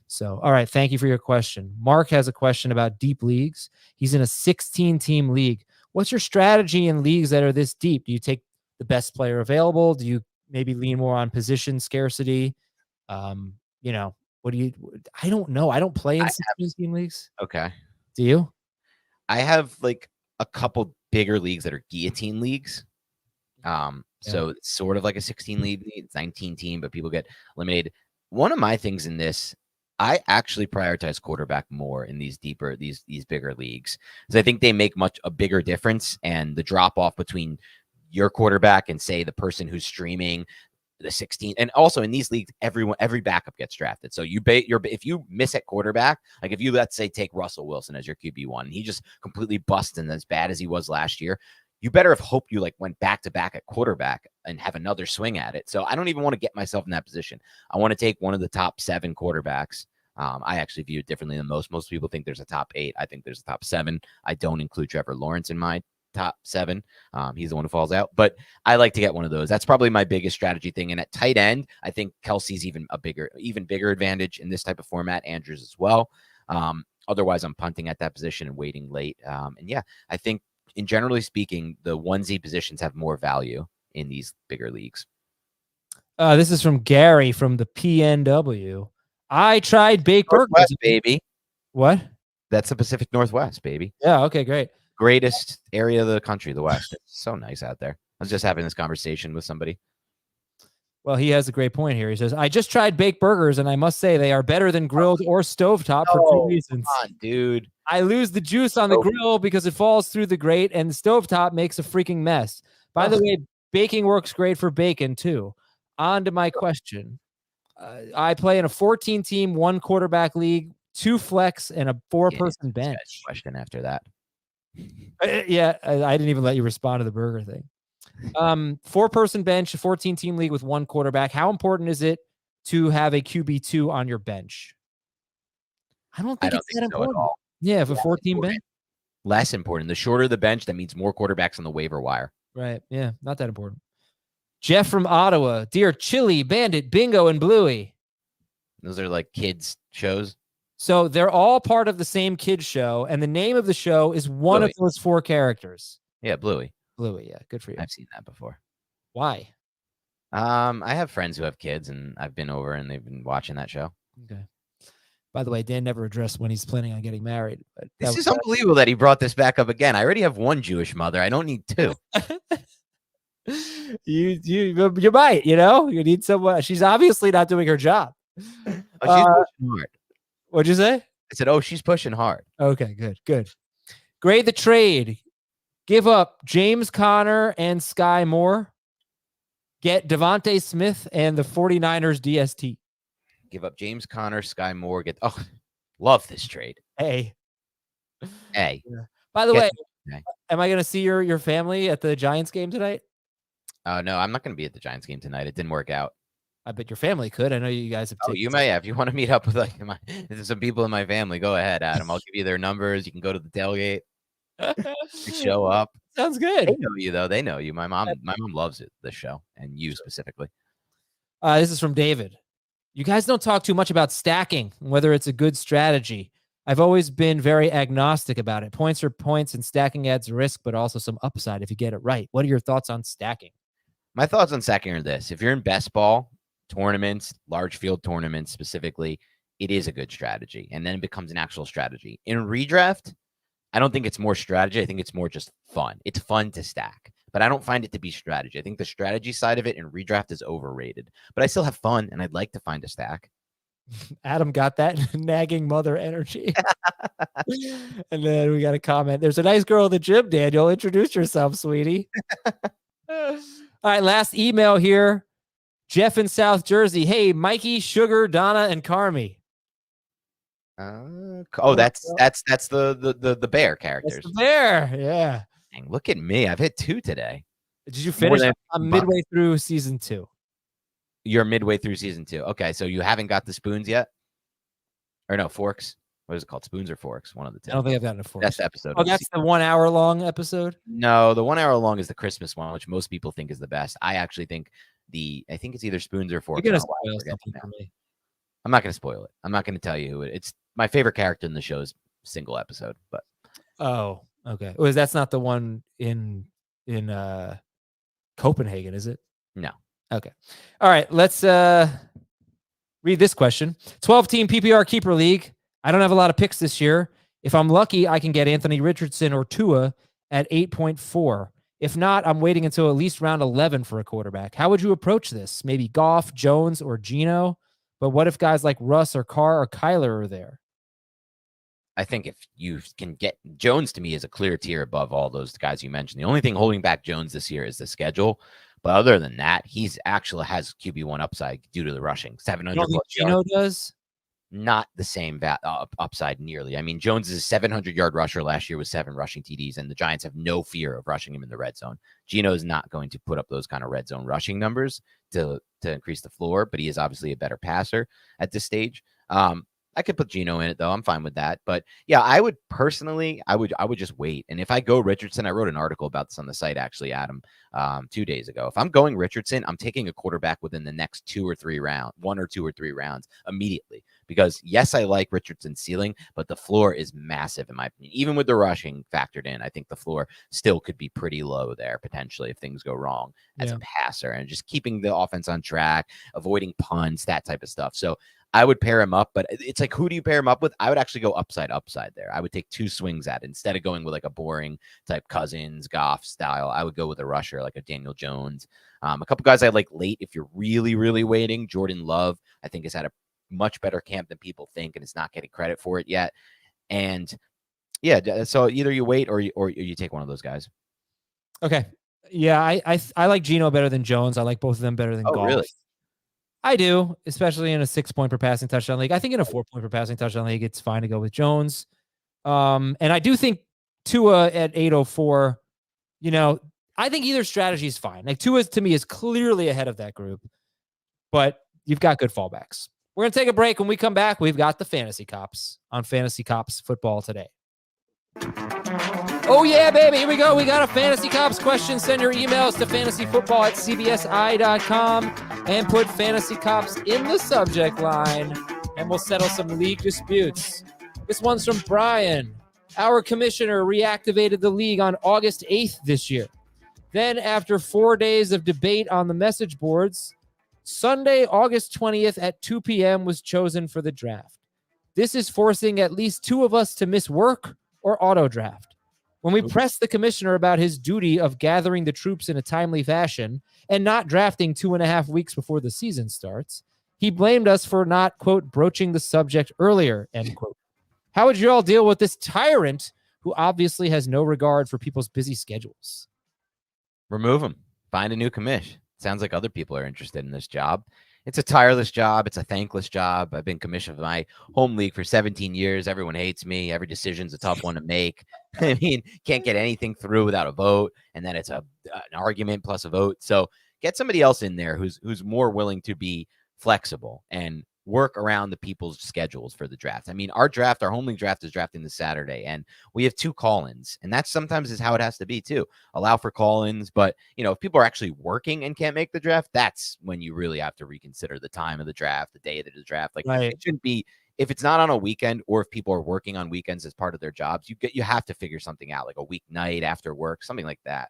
So, all right. Thank you for your question. Mark has a question about deep leagues. He's in a 16-team league. What's your strategy in leagues that are this deep? Do you take the best player available? Do you maybe lean more on position scarcity? What do you? I don't know. I don't play in 16-team leagues. Okay. Do you? I have like a couple bigger leagues that are guillotine leagues. So it's sort of like a 16 league, it's 19 team, but people get eliminated. One of my things in this, I actually prioritize quarterback more in these bigger leagues, because I think they make a bigger difference, and the drop off between your quarterback and say the person who's streaming the 16, and also in these leagues, every backup gets drafted. So if you miss at quarterback, like if you, let's say, take Russell Wilson as your QB1, and he just completely busted as bad as he was last year, you better have hoped you like went back to back at quarterback and have another swing at it. So I don't even want to get myself in that position. I want to take one of the top 7 quarterbacks. I actually view it differently than most. Most people think there's a top 8. I think there's a top 7. I don't include Trevor Lawrence in my top 7. He's the one who falls out, but I like to get one of those. That's probably my biggest strategy thing. And at tight end, I think Kelsey's even bigger advantage in this type of format. Andrews as well. Otherwise, I'm punting at that position and waiting late. And yeah, I think, in generally speaking, the onesie positions have more value in these bigger leagues. This is from Gary from the PNW. I tried baked burgers, baby. What? That's the Pacific Northwest, baby. Yeah. Okay. Great. Greatest area of the country, the West. It's so nice out there. I was just having this conversation with somebody. Well, he has a great point here. He says, I just tried baked burgers, and I must say they are better than grilled or stovetop for 2 reasons. Come on, dude. I lose the juice on the grill because it falls through the grate, and the stovetop makes a freaking mess. By the way, baking works great for bacon, too. On to my question. I play in a 14-team, 1 quarterback league, 2 flex, and a 4-person bench. Question after that. Yeah, I didn't even let you respond to the burger thing. 4-person bench, a 14-team league with 1 quarterback. How important is it to have a QB2 on your bench? I don't think it's that important. At all. Yeah, if a 14 bench. Less important. The shorter the bench, that means more quarterbacks on the waiver wire. Right. Yeah, not that important. Jeff from Ottawa. Dear Chili, Bandit, Bingo, and Bluey. Those are like kids shows. So they're all part of the same kids show, and the name of the show is one of those 4 characters. Yeah, Bluey. Bluey, yeah, good for you. I've seen that before. Why? I have friends who have kids, and I've been over and they've been watching that show. Okay. By the way, Dan never addressed when he's planning on getting married. But this is unbelievable that he brought this back up again. I already have 1 Jewish mother. I don't need 2. You might, you need someone. She's obviously not doing her job. She's pushing hard. What'd you say? I said, she's pushing hard. Okay, good. Grade the trade. Give up James Conner and Sky Moore. Get Devontae Smith and the 49ers DST. Give up James Conner, Sky Moore. Love this trade. Hey. Yeah. By the way, am I going to see your family at the Giants game tonight? No, I'm not going to be at the Giants game tonight. It didn't work out. I bet your family could. I know you guys have. You may have. If you want to meet up with there's some people in my family, go ahead, Adam. I'll give you their numbers. You can go to the tailgate. Show up. Sounds good. They know you though. They know you. My mom loves it. This show, and you specifically. This is from David. You guys don't talk too much about stacking, whether it's a good strategy. I've always been very agnostic about it. Points are points, and stacking adds risk, but also some upside if you get it right. What are your thoughts on stacking? My thoughts on stacking are this: if you're in best ball tournaments, large field tournaments specifically, it is a good strategy, and then it becomes an actual strategy. In redraft, I don't think it's more strategy. I think it's more just fun. It's fun to stack, but I don't find it to be strategy. I think the strategy side of it in redraft is overrated, but I still have fun, and I'd like to find a stack. Adam got that nagging mother energy. And then we got a comment. There's a nice girl at the gym, Daniel. Introduce yourself, sweetie. All right, last email here. Jeff in South Jersey. Hey, Mikey, Sugar, Donna, and Carmi. That's the bear characters. That's the bear, yeah. Dang, look at me. I've hit 2 today. Did you finish? I'm midway through season 2. You're midway through season 2. Okay, so you haven't got the spoons yet? Or no, forks? What is it called? Spoons or forks? One of the 2. I don't think I've gotten a fork. That's the episode. Oh, that's the 1 hour long episode? No, the 1 hour long is the Christmas one, which most people think is the best. I actually think I think it's either spoons or forks. You're gonna spoil something for me. I'm not going to spoil it. I'm not going to tell you who it's my favorite character in the show's single episode, but okay. That's not the one in Copenhagen, is it? No. Okay. All right, let's read this question. 12-team PPR keeper league. I don't have a lot of picks this year. If I'm lucky, I can get Anthony Richardson or Tua at 8.4. If not, I'm waiting until at least round 11 for a quarterback. How would you approach this? Maybe Goff, Jones, or Geno? But what if guys like Russ or Carr or Kyler are there? I think if you can get Jones, to me, is a clear tier above all those guys you mentioned. The only thing holding back Jones this year is the schedule. But other than that, he's actually has QB1 upside due to the rushing. 700 You don't think Geno does? Not the same upside nearly. I mean, Jones is a 700-yard rusher last year with 7 rushing TDs, and the Giants have no fear of rushing him in the red zone. Geno is not going to put up those kind of red zone rushing numbers to increase the floor, but he is obviously a better passer at this stage. I could put Geno in it, though. I'm fine with that. But yeah, I would personally, I would just wait. And if I go Richardson, I wrote an article about this on the site, actually, Adam, 2 days ago. If I'm going Richardson, I'm taking a quarterback within the next 2 or 3 rounds, 1 or 2 or 3 rounds immediately. Because yes, I like Richardson's ceiling, but the floor is massive in my opinion. Even with the rushing factored in, I think the floor still could be pretty low there potentially if things go wrong as a passer, and just keeping the offense on track, avoiding punts, that type of stuff. So I would pair him up, but it's like, who do you pair him up with? I would actually go upside there. I would take 2 swings at it instead of going with like a boring type Cousins, Goff style. I would go with a rusher like a Daniel Jones. A couple guys I like late if you're really, really waiting. Jordan Love, I think, has had a much better camp than people think, and it's not getting credit for it yet. And yeah, so either you wait or you take one of those guys. Okay. Yeah, I like Geno better than Jones. I like both of them better than Goff. Really? I do, especially in a 6-point per passing touchdown league. I think in a 4-point per passing touchdown league, it's fine to go with Jones. And I do think Tua at 804, I think either strategy is fine. Like Tua, to me, is clearly ahead of that group, but you've got good fallbacks. We're going to take a break. When we come back, we've got the Fantasy Cops on Fantasy Cops Football Today. Oh, yeah, baby. Here we go. We got a Fantasy Cops question. Send your emails to fantasyfootball@cbsi.com and put Fantasy Cops in the subject line, and we'll settle some league disputes. This one's from Brian. Our commissioner reactivated the league on August 8th this year. Then, after 4 days of debate on the message boards, Sunday, August 20th at 2 p.m. was chosen for the draft. This is forcing at least 2 of us to miss work or auto draft. When we pressed the commissioner about his duty of gathering the troops in a timely fashion and not drafting 2.5 weeks before the season starts, he blamed us for not, quote, broaching the subject earlier, end quote. How would you all deal with this tyrant who obviously has no regard for people's busy schedules? Remove him. Find a new commish. Sounds like other people are interested in this job. It's a tireless job. It's a thankless job. I've been commissioned for my home league for 17 years. Everyone hates me. Every decision's a tough one to make. I mean, can't get anything through without a vote. And then it's an argument plus a vote. So get somebody else in there who's more willing to be flexible and work around the people's schedules for the draft. I mean, our home league draft is drafting this Saturday, and we have 2 call-ins, and that sometimes is how it has to be too. Allow for call-ins, but if people are actually working and can't make the draft, that's when you really have to reconsider the time of the draft, the day of the draft. Like It shouldn't be, if it's not on a weekend, or if people are working on weekends as part of their jobs, you have to figure something out, like a weeknight after work, something like that.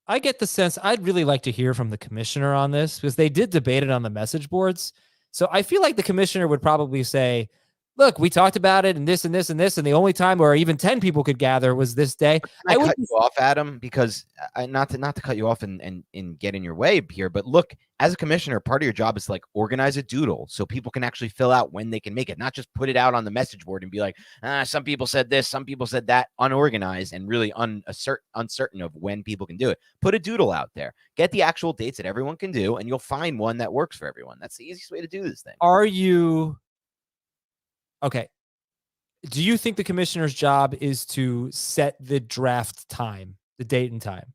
I get the sense I'd really like to hear from the commissioner on this, because they did debate it on the message boards. So I feel like the commissioner would probably say, look, we talked about it and this and this and this, and the only time where even 10 people could gather was this day. I would cut you off, Adam, because not to cut you off and get in your way here, but look, as a commissioner, part of your job is to organize a doodle so people can actually fill out when they can make it, not just put it out on the message board and be like, some people said this, some people said that, unorganized and really uncertain of when people can do it. Put a doodle out there, get the actual dates that everyone can do, and you'll find one that works for everyone. That's the easiest way to do this thing. Okay. Do you think the commissioner's job is to set the draft time, the date and time?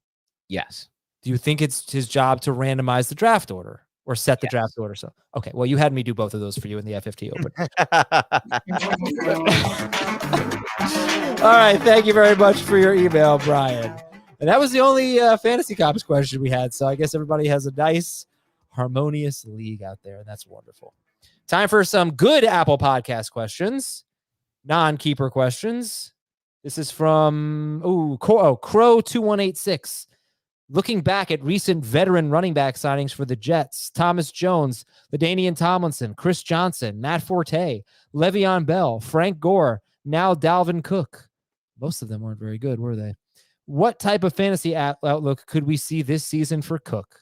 Yes. Do you think it's his job to randomize the draft order or set the draft order? So, okay. Well, you had me do both of those for you in the FFT Open. All right. Thank you very much for your email, Brian. And that was the only Fantasy Cops question we had. So I guess everybody has a nice, harmonious league out there, and that's wonderful. Time for some good Apple Podcast questions, non-keeper questions. This is from Crow2186. Looking back at recent veteran running back signings for the Jets, Thomas Jones, LaDainian Tomlinson, Chris Johnson, Matt Forte, Le'Veon Bell, Frank Gore, now Dalvin Cook. Most of them weren't very good, were they? What type of fantasy outlook could we see this season for Cook?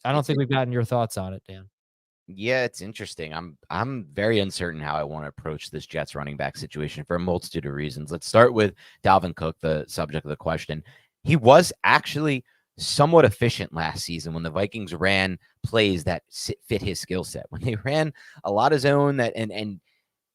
I don't It's think we've gotten your thoughts on it, Dan. Yeah, it's interesting. I'm very uncertain how I want to approach this Jets running back situation for a multitude of reasons. Let's start with Dalvin Cook, the subject of the question. He was actually somewhat efficient last season when the Vikings ran plays that fit his skill set. When they ran a lot of zone that and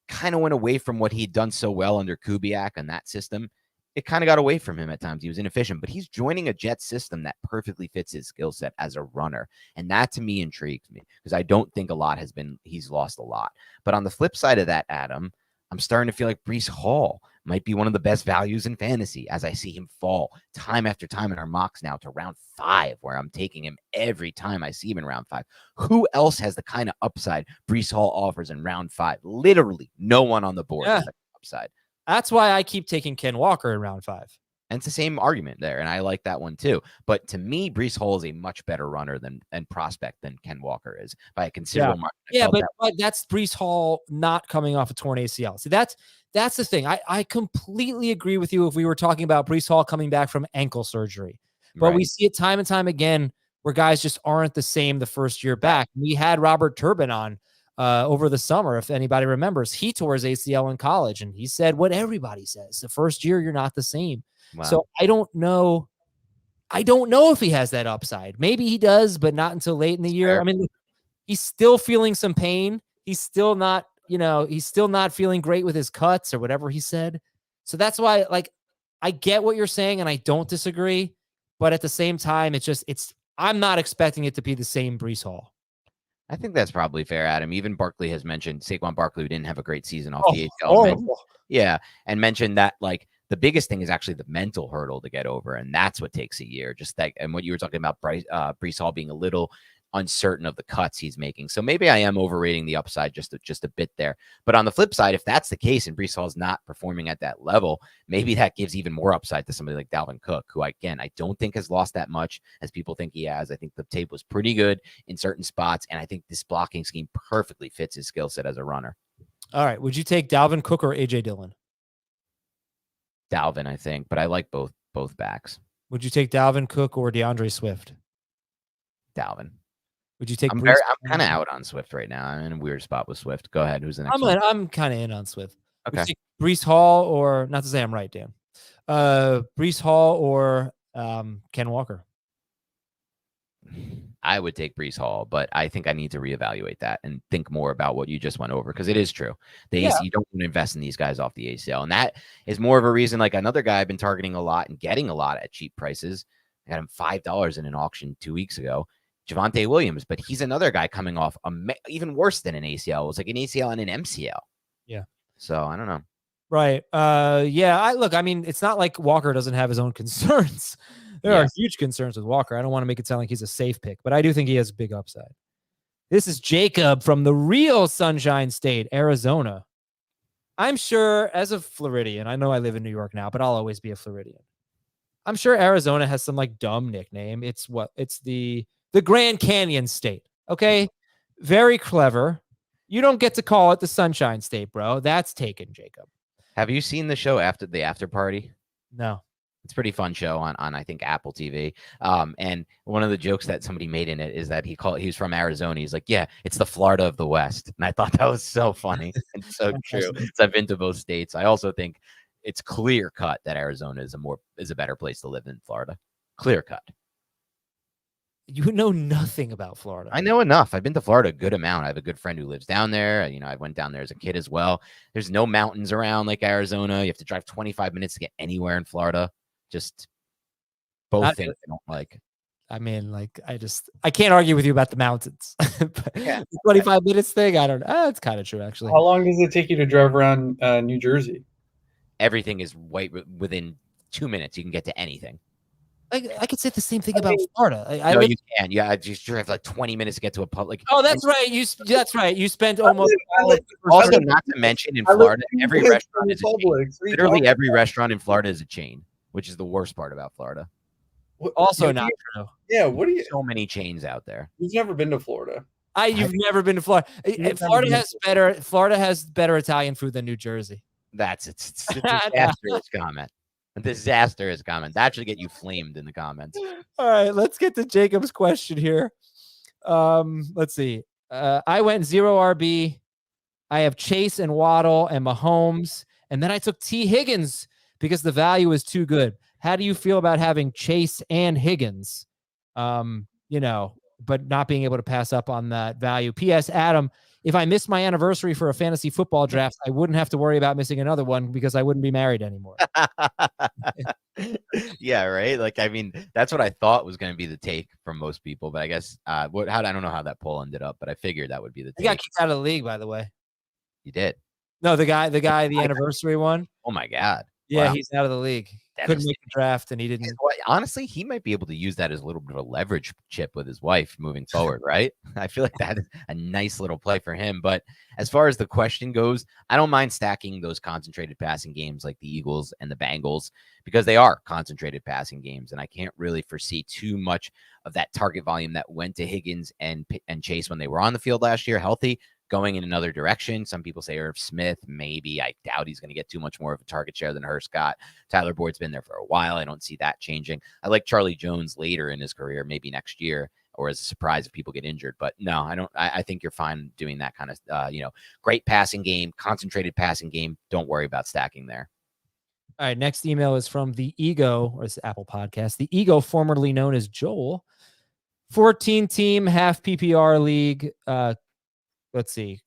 kind of went away from what he'd done so well under Kubiak and that system. It kind of got away from him at times. He was inefficient, but he's joining a Jet system that perfectly fits his skill set as a runner. And that to me intrigues me because I don't think he's lost a lot. But on the flip side of that, Adam, I'm starting to feel like Breece Hall might be one of the best values in fantasy as I see him fall time after time in our mocks now to round 5, where I'm taking him every time I see him in round 5. Who else has the kind of upside Breece Hall offers in round 5? Literally no one on the board has that upside. That's why I keep taking Ken Walker in round 5. And it's the same argument there, and I like that one too. But to me, Breece Hall is a much better runner and prospect than Ken Walker is by a considerable margin. Yeah, but that's Breece Hall not coming off a torn ACL. See, that's the thing. I completely agree with you if we were talking about Breece Hall coming back from ankle surgery. But we see it time and time again where guys just aren't the same the first year back. We had Robert Turbin on over the summer, if anybody remembers. He tore his ACL in college, and he said what everybody says. The first year, you're not the same. Wow. So I don't know if he has that upside. Maybe he does, but not until late in the year. I mean, he's still feeling some pain. He's still not feeling great with his cuts or whatever he said. So that's why, like, I get what you're saying, and I don't disagree. But at the same time, I'm not expecting it to be the same Breece Hall. I think that's probably fair, Adam. Even Barkley has mentioned Saquon Barkley, who didn't have a great season off the ACL. And mentioned that, like, the biggest thing is actually the mental hurdle to get over, and that's what takes a year. Just that, and what you were talking about, Breece Hall being a little uncertain of the cuts he's making. So maybe I am overrating the upside just a bit there. But on the flip side, if that's the case and Breece Hall's not performing at that level, maybe that gives even more upside to somebody like Dalvin Cook, who I don't think has lost that much as people think he has. I think the tape was pretty good in certain spots, and I think this blocking scheme perfectly fits his skill set as a runner. All right. Would you take Dalvin Cook or AJ Dillon? Dalvin, I think, but I like both backs. Would you take Dalvin Cook or DeAndre Swift? Dalvin. Would you take? I'm kind of out on Swift right now. I'm in a weird spot with Swift. Go ahead. Who's the next one? I'm kind of in on Swift. Okay. Would you take Breece Hall or, not to say I'm right, Dan, Breece Hall or Ken Walker? I would take Breece Hall, but I think I need to reevaluate that and think more about what you just went over, because it is true. You don't want to invest in these guys off the ACL. And that is more of a reason, like another guy I've been targeting a lot and getting a lot at cheap prices. I got him $5 in an auction 2 weeks ago. Javonte Williams, but he's another guy coming off even worse than an ACL. It was like an ACL and an MCL. Yeah. So I don't know. Right. I mean, it's not like Walker doesn't have his own concerns. There are huge concerns with Walker. I don't want to make it sound like he's a safe pick, but I do think he has big upside. This is Jacob from the real Sunshine State, Arizona. I'm sure, as a Floridian, I know I live in New York now, but I'll always be a Floridian. I'm sure Arizona has some like dumb nickname. It's the Grand Canyon State. Okay. Very clever. You don't get to call it the Sunshine State, bro. That's taken, Jacob. Have you seen the show After the After Party? No. It's a pretty fun show on I think Apple TV. And one of the jokes that somebody made in it is that he was from Arizona. He's like, yeah, it's the Florida of the West. And I thought that was so funny and so true. I've been to both states. I also think it's clear cut that Arizona is a better place to live than Florida. Clear cut. You know nothing about Florida. I know enough. I've been to Florida a good amount. I have a good friend who lives down there. I went down there as a kid as well. There's no mountains around like Arizona. You have to drive 25 minutes to get anywhere in Florida. Just both things I don't like. I mean, like, I can't argue with you about the mountains. The 25 minutes thing, I don't know. It's kind of true, actually. How long does it take you to drive around New Jersey? Everything is within 2 minutes. You can get to anything. I could say the same thing about Florida. You can. Yeah, I just drive like 20 minutes to get to a public. Oh, that's right. That's right. You spent almost. Also, not to mention, in Florida, every restaurant is a chain. Literally every restaurant in Florida is a chain, which is the worst part about Florida. Also not true. Yeah, what do you? So many chains out there. You've never been to Florida. You've never been to Florida. Florida has better Italian food than New Jersey. It's a disastrous comment. A disastrous comment. That should get you flamed in the comments. All right, let's get to Jacob's question here. Let's see. I went 0 RB. I have Chase and Waddle and Mahomes, and then I took T. Higgins because the value is too good. How do you feel about having Chase and Higgins? But not being able to pass up on that value. P.S. Adam, if I missed my anniversary for a fantasy football draft, I wouldn't have to worry about missing another one because I wouldn't be married anymore. Yeah, right. Like, I mean, that's what I thought was going to be the take from most people, but I guess I don't know how that poll ended up, but I figured that would be the take. He got kicked out of the league, by the way. You did? No, the anniversary one. Oh my God. Yeah, Wow. he's out of the league. Couldn't make the draft, and he didn't. Honestly, he might be able to use that as a little bit of a leverage chip with his wife moving forward, right? I feel like that is a nice little play for him. But as far as the question goes, I don't mind stacking those concentrated passing games like the Eagles and the Bengals because they are concentrated passing games, and I can't really foresee too much of that target volume that went to Higgins and Chase when they were on the field last year healthy. Going in another direction. Some people say Irv Smith, maybe. I doubt he's going to get too much more of a target share than Hurst got. Tyler Boyd's been there for a while. I don't see that changing. I like Charlie Jones later in his career, maybe next year, or as a surprise if people get injured. But no, I don't. I think you're fine doing that kind of, great passing game, concentrated passing game. Don't worry about stacking there. All right, next email is from the Ego, or it's Apple Podcast. The Ego, formerly known as Joel, 14-team half PPR league. Let's see,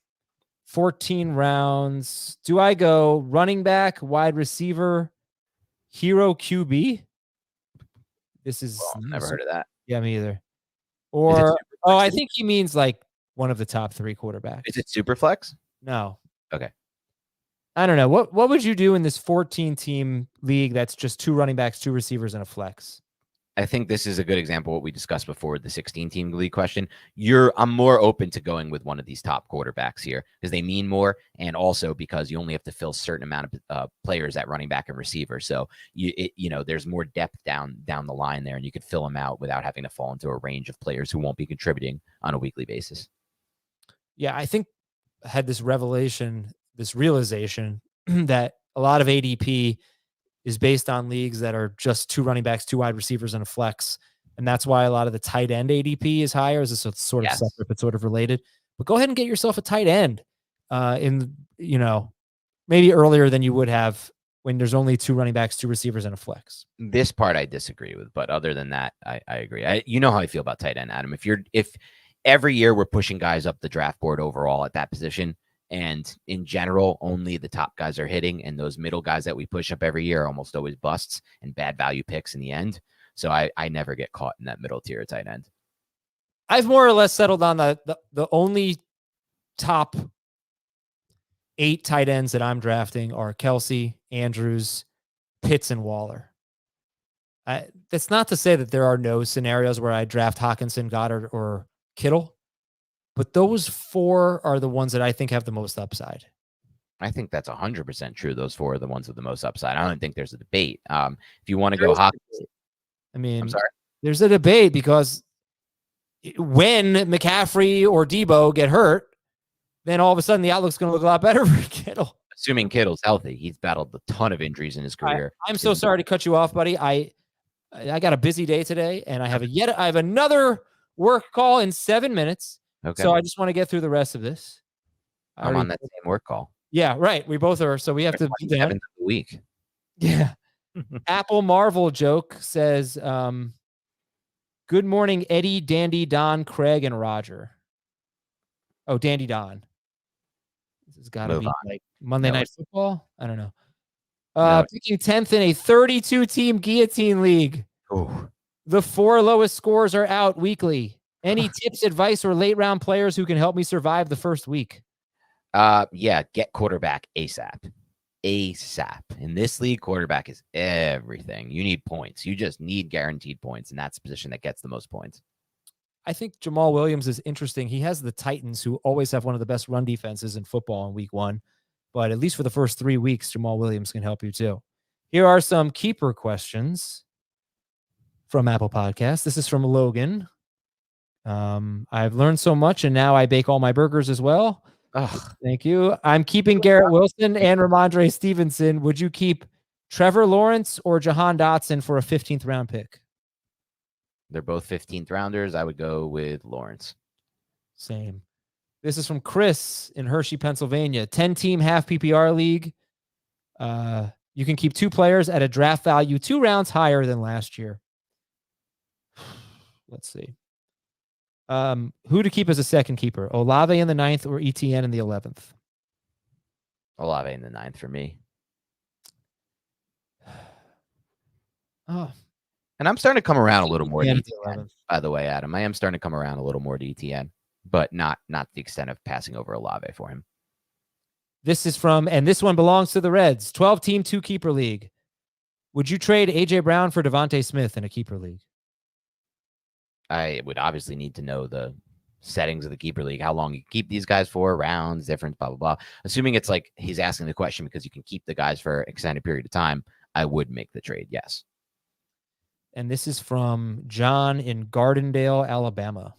14 rounds. Do I go running back, wide receiver, hero QB? This is never heard of that. Yeah, me either. Or I think he means like one of the top 3 quarterbacks. Is it super flex? No. Okay. I don't know. What would you do in this 14-team league that's just 2 running backs, 2 receivers, and a flex? I think this is a good example of what we discussed before, the 16-team league question. I'm more open to going with one of these top quarterbacks here because they mean more, and also because you only have to fill a certain amount of players at running back and receiver. So there's more depth down the line there, and you could fill them out without having to fall into a range of players who won't be contributing on a weekly basis. Yeah, I think I had this realization that a lot of ADP is based on leagues that are just 2 running backs, 2 wide receivers, and a flex. And that's why a lot of the tight end ADP is higher. Is this sort of separate, but sort of related. But go ahead and get yourself a tight end maybe earlier than you would have when there's only 2 running backs, 2 receivers, and a flex. This part I disagree with, but other than that, I agree. You know how I feel about tight end, Adam. If every year we're pushing guys up the draft board overall at that position, and in general, only the top guys are hitting, and those middle guys that we push up every year are almost always busts and bad value picks in the end. So I never get caught in that middle tier tight end. I've more or less settled on the only top 8 tight ends that I'm drafting are Kelsey, Andrews, Pitts, and Waller. That's not to say that there are no scenarios where I draft Hawkinson, Goddard, or Kittle. But those 4 are the ones that I think have the most upside. I think that's 100% true. Those 4 are the ones with the most upside. I don't think there's a debate. If you want to go Hawkinson, I'm sorry. There's a debate because when McCaffrey or Debo get hurt, then all of a sudden the outlook's going to look a lot better for Kittle. Assuming Kittle's healthy, he's battled a ton of injuries in his career. I'm so sorry to cut you off, buddy. I got a busy day today, and I have another work call in 7 minutes. Okay. So I just want to get through the rest of this. I'm on that same work call. Yeah, right. We both are. So we have to be done. 7th of the week. Yeah. Apple Marvel joke says, good morning, Eddie, Dandy, Don, Craig, and Roger. Oh, Dandy Don. This has got to be like Monday Night Football. I don't know. Picking 10th in a 32-team guillotine league. Ooh. The 4 lowest scores are out weekly. Any tips, advice, or late round players who can help me survive the first week? Get quarterback ASAP. In this league, quarterback is everything. You need points. You just need guaranteed points, and that's the position that gets the most points. I think Jamal Williams is interesting. He has the Titans, who always have one of the best run defenses in football in week 1. But at least for the first 3 weeks, Jamal Williams can help you too. Here are some keeper questions from Apple Podcasts. This is from Logan. I've learned so much, and now I bake all my burgers as well. Ugh. Thank you. I'm keeping Garrett Wilson and Ramondre Stevenson. Would you keep Trevor Lawrence or Jahan Dotson for a 15th round pick? They're both 15th rounders. I would go with Lawrence. Same. This is from Chris in Hershey, Pennsylvania. 10-team half PPR league. You can keep 2 players at a draft value 2 rounds higher than last year. Let's see. Who to keep as a second keeper? Olave in the 9th or ETN in the 11th? Olave in the 9th for me. Oh, And I'm starting to come around a little more to ETN at the ETN, 11th. by the way, Adam. I am starting to come around a little more to ETN, but not the extent of passing over Olave for him. This is from, and this one belongs to the Reds. 12-team 2-keeper league. Would you trade A.J. Brown for Devontae Smith in a keeper league? I would obviously need to know the settings of the keeper league, how long you can keep these guys for, rounds, different, blah, blah, blah. Assuming it's like he's asking the question because you can keep the guys for an extended period of time, I would make the trade, yes. And this is from John in Gardendale, Alabama.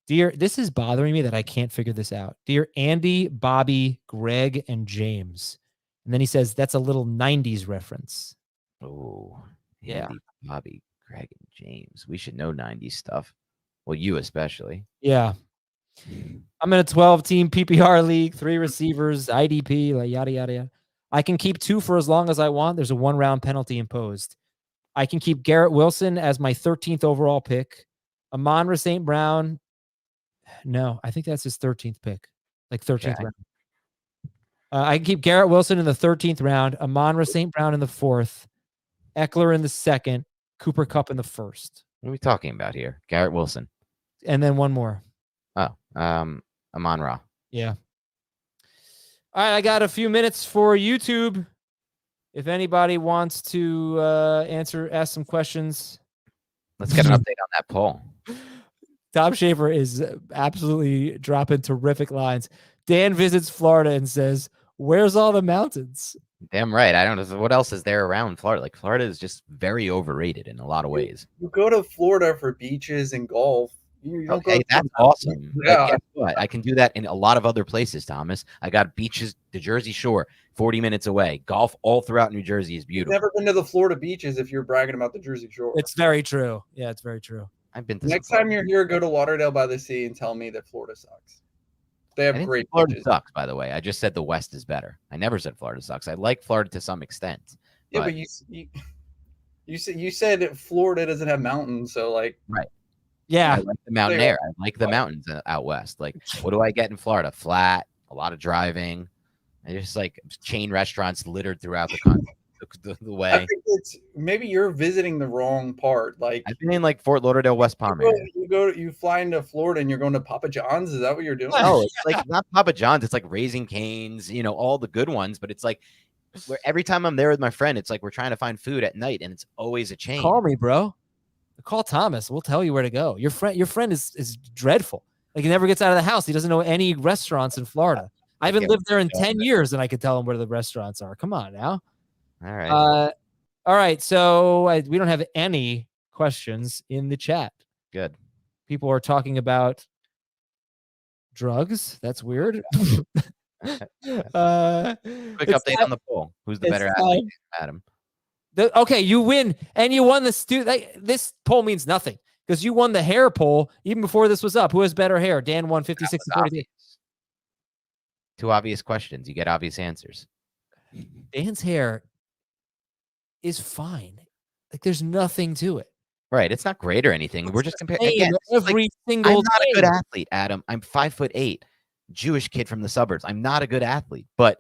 Dear, this is bothering me that I can't figure this out. Dear Andy, Bobby, Greg, and James. And then he says that's a little 90s reference. Oh, Yeah. Andy, Bobby, Greg, and James. We should know 90s stuff. Well, you especially. Yeah. I'm in a 12-team PPR league, 3 receivers, IDP, like yada, yada, yada. I can keep 2 for as long as I want. There's a 1-round penalty imposed. I can keep Garrett Wilson as my 13th overall pick. Amon-Ra St. Brown. No, I think that's his 13th pick. Like 13th Okay. round. I can keep Garrett Wilson in the 13th round. Amon-Ra St. Brown in the 4th. Eckler in the 2nd. Cooper Kupp in the 1st. What are we talking about here? Garrett Wilson. And then one more. Oh, Amon-Ra. Yeah. All right, I got a few minutes for YouTube. If anybody wants to ask some questions. Let's get an update on that poll. Tom Schaefer is absolutely dropping terrific lines. Dan visits Florida and says, "Where's all the mountains?" Damn right. I don't know what else is there around Florida. Like Florida is just very overrated in a lot of ways. You go to Florida for beaches and golf. You don't Okay, go that's awesome. But Yeah. guess what? I can do that in a lot of other places, Thomas. I got beaches, the Jersey Shore, 40 minutes away. Golf all throughout New Jersey is You've beautiful. never been to the Florida beaches if you're bragging about the Jersey Shore. It's very true. Yeah, it's very true. I've been to Next some time Florida. you're here, go to Lauderdale by the Sea and tell me that Florida sucks. They I have didn't great say Florida beaches. sucks, by the way. I just said the West is better. I never said Florida sucks. I like Florida to some extent. Yeah, but you said Florida doesn't have mountains, so like Yeah. I like the mountain air. I like the mountains out west. Like, what do I get in Florida? Flat, a lot of driving, and just like chain restaurants littered throughout the country. The I way think it's maybe you're visiting the wrong part. Like I've been in like Fort Lauderdale, West Palm area. you fly into Florida and you're going to Papa John's. Is that what you're doing? No, it's like not Papa John's. It's like Raising Cane's, you know, all the good ones. But it's like where every time I'm there with my friend, it's like we're trying to find food at night, and it's always a chain. Call me, bro. Call Thomas. We'll tell you where to go. Your friend is dreadful. Like he never gets out of the house. He doesn't know any restaurants in Florida. I haven't lived there in 10 years, and I could tell him where the restaurants are. Come on now. All right. All right. So we don't have any questions in the chat. Good. People are talking about drugs. That's weird. Quick update on the poll. Who's the better athlete, Adam? Okay, you win, and you won this poll means nothing because you won the hair poll even before this was up. Who has better hair? Dan won 56 to 43. Two obvious questions. You get obvious answers. Dan's hair is fine. Like there's nothing to it. Right. It's not great or anything. We're just comparing. Again, Every single I'm not day. a good athlete, Adam. I'm 5'8", Jewish kid from the suburbs. I'm not a good athlete, but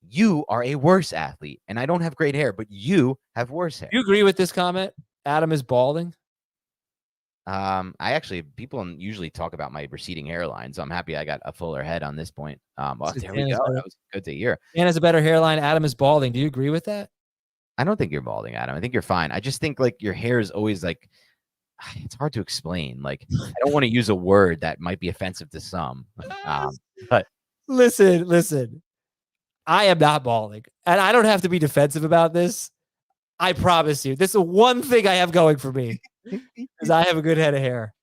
you are a worse athlete, and I don't have great hair, but you have worse hair. You agree with this comment? Adam is balding. People usually talk about my receding hairline, so I'm happy I got a fuller head on this point. Well, there we go. That was good to hear. Dan has a better hairline. Adam is balding. Do you agree with that? I don't think you're balding, Adam. I think you're fine. I just think like your hair is always like, it's hard to explain. Like, I don't want to use a word that might be offensive to some. But listen. I am not balding, and I don't have to be defensive about this. I promise you. This is one thing I have going for me, because I have a good head of hair.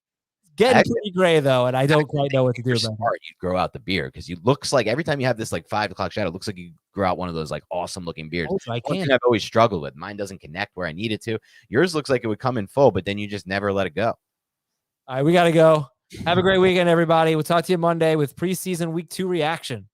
getting Actually, pretty gray though, and I don't quite know what to do you're about it. smart. You grow out the beard because you looks like every time you have this like 5 o'clock shadow, it looks like you grow out one of those like awesome looking beards. Oh, I One can. thing I've always struggled with. Mine doesn't connect where I need it to. Yours looks like it would come in full, but then you just never let it go. All right, we got to go. Have a great weekend, everybody. We'll talk to you Monday with preseason week 2 reaction.